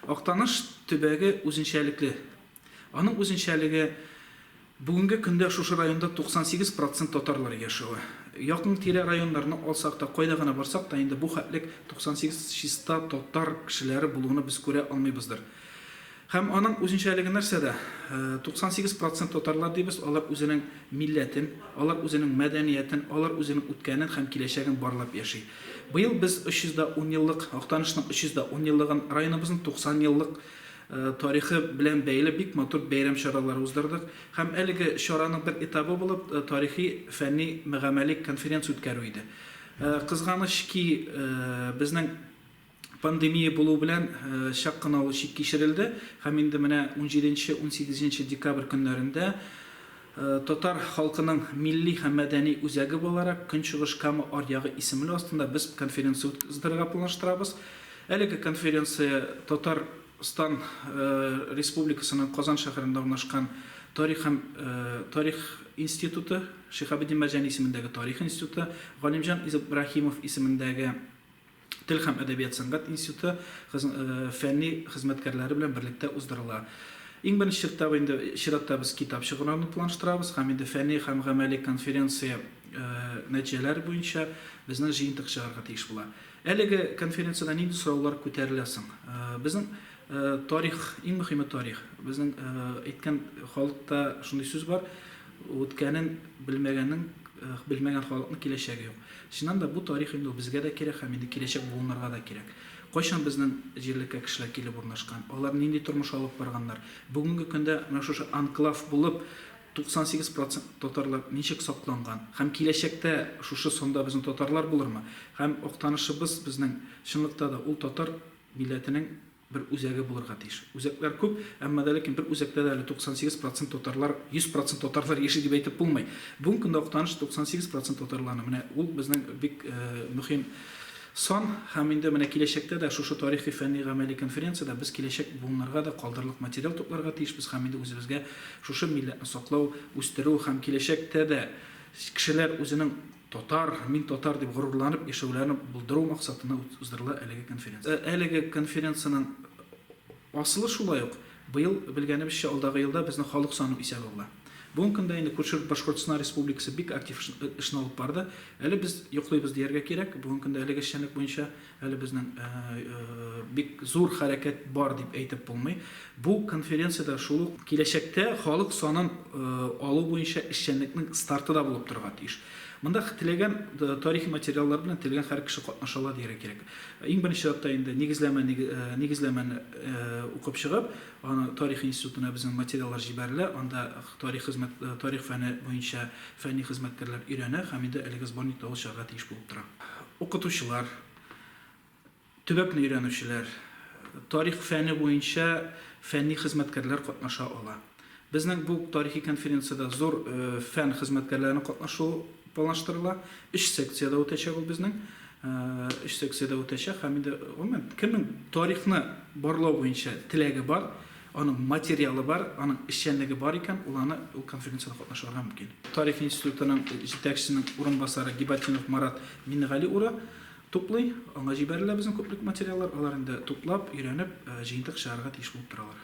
Актаныш төбәге үзенчәлекле. Аның үзенчәлеге бүгенге көндә шушы районда 98% татарлар яшәве. Якын тирә районнарны алсак та, кайда гына барсак та, инде бу хәтлек 98 чиста татар кешеләре булуны без күрә алмыйбыздыр. Һәм аның үзенчәлеге нәрсәдә? 98% татарлар дибез, алар үзенең милләтен, алар үзенең мәдәниятен, алар үзенең үткәнен һәм киләчәген барлап яши. Быел без 310 еллык, Актанышның 310 еллыгын, районыбызның 90 еллык тарихы белән бәйле бик матур бәйрәм чаралары уздырдык. Һәм әлеге чараның бер этабы булып тарихи, фәнни, мөгамәли конференция үткәрү иде. Кызганыч ки, безнең пандемия булу белән шак кына ул чик кичерелде. Һәм инде менә 17-18 декабрь көннәрендә татар халкының милли һәм мәдәни үзәге буларак Көнчыгыш Кама аръягы исеме астында без конференция уздырырга планлаштырабыз. Әлеге конференция Татарстан Республикасының Казан шәһәрендә урнашкан Тарих институты, Шиһабеддин Мәрҗани исемендәге Тарих институты, Галимҗан Ибраһимов исемендәге Тел һәм әдәбият сәнгать институты фәнни хезмәткәрләре белән берлектә уздырыла. Иң беренче чиратта без китап чыгаруны планлаштырабыз һәм инде фәнни һәм гамәли конференция нәтиҗәләре буенча безнең җыентык чыгарга тиеш була. Әлеге конференциядә нинди сораулар күтәрелә соң? Безнең тарих, иң мөһиме тарих. Безнең әйткән халыкта шундый сүз бар: үткәнен белмәгән халыкның киләчәге юк. Чыннан да бу тарих инде безгә дә кирәк һәм инде киләчәк буыннарга да кирәк. Кайчан безнең җирлеккә кешеләр килеп урнашкан, алар нинди тормыш алып барганнар. Бүгенге көндә менә шушы анклав булып 98% татарлар ничек сакланган һәм киләчәктә шушы сонда безнең татарлар булырмы? Һәм Актанышыбыз безнең чынлыкта да ул татар милләтенең бер үзәге булырга тиеш. Үзәкләр күп, әмма ләкин бер үзәктә дә 98% татарлар, 100% татарлар яши дип әйтеп булмый. Бүген көндә Актаныш 98% татарларны, менә ул безнең бик мөһим сан һәм инде менә киләчәктә дә шушы тарихи фәнни гамәли конференциядә без киләчәк буыннарга да калдырырлык материал тупларга тиешбез һәм инде үзебезгә шушы милләтне саклау, үстерү һәм киләчәктә дә кешеләр үзенең татар, мин татар дип горурланып яшәүләрен булдыру максатына уздырыла әлеге конференция. Әлеге конференциянең асылы шулай ук. Быел белгәнебезчә алдагы елда безнең халык саны исәбе була. Бүгенге көндә инде күрше Башкортстан Республикасы бик актив эшне алып барды. Әле без йоклыйбыз дияргә кирәк. Бүгенге көндә әлеге эшчәнлек буенча әле безнең бик зур хәрәкәт бар дип әйтеп булмый. Бу конференциядә шул ук киләчәктә халык санын алу буенча эшчәнлекнең старты да булып торырга тиеш. Монда теләгән тарихи материаллар белән теләгән һәр кеше катнаша ала дияргә кирәк. Иң беренче чиратта инде нигезләмәне укып чыгып, аны тарих институтына безнең материаллар җибәрелә, анда тарих фәне буенча фәнни хезмәткәрләр өйрәнә һәм инде әлеге сборникта ул чыгарга тиеш булып тора. Укытучылар, төбәкне өйрәнүчеләр, тарих фәне буенча фәнни хезмәткәрләр катнаша ала. Безнең бу тарихи конференциядә зур фән хезмәткәрләренең катнашуы планлаштырыла. 3 секциядә үтәчәк ул безнең. 3 секциядә үтәчәк һәм инде кемнең тарихны барлау буенча теләге бар, аның материалы бар, аның эшчәнлеге бар икән, ул конференциядә катнашырга мөмкин. Тарих институтының җитәкчесенең урынбасары Гибатинов Марат Мингали уры туплый, аңа җибәрелә безнең күплек материаллар, алар инде туплап, өйрәнеп, җыентык чыгарга тиеш булып торалар.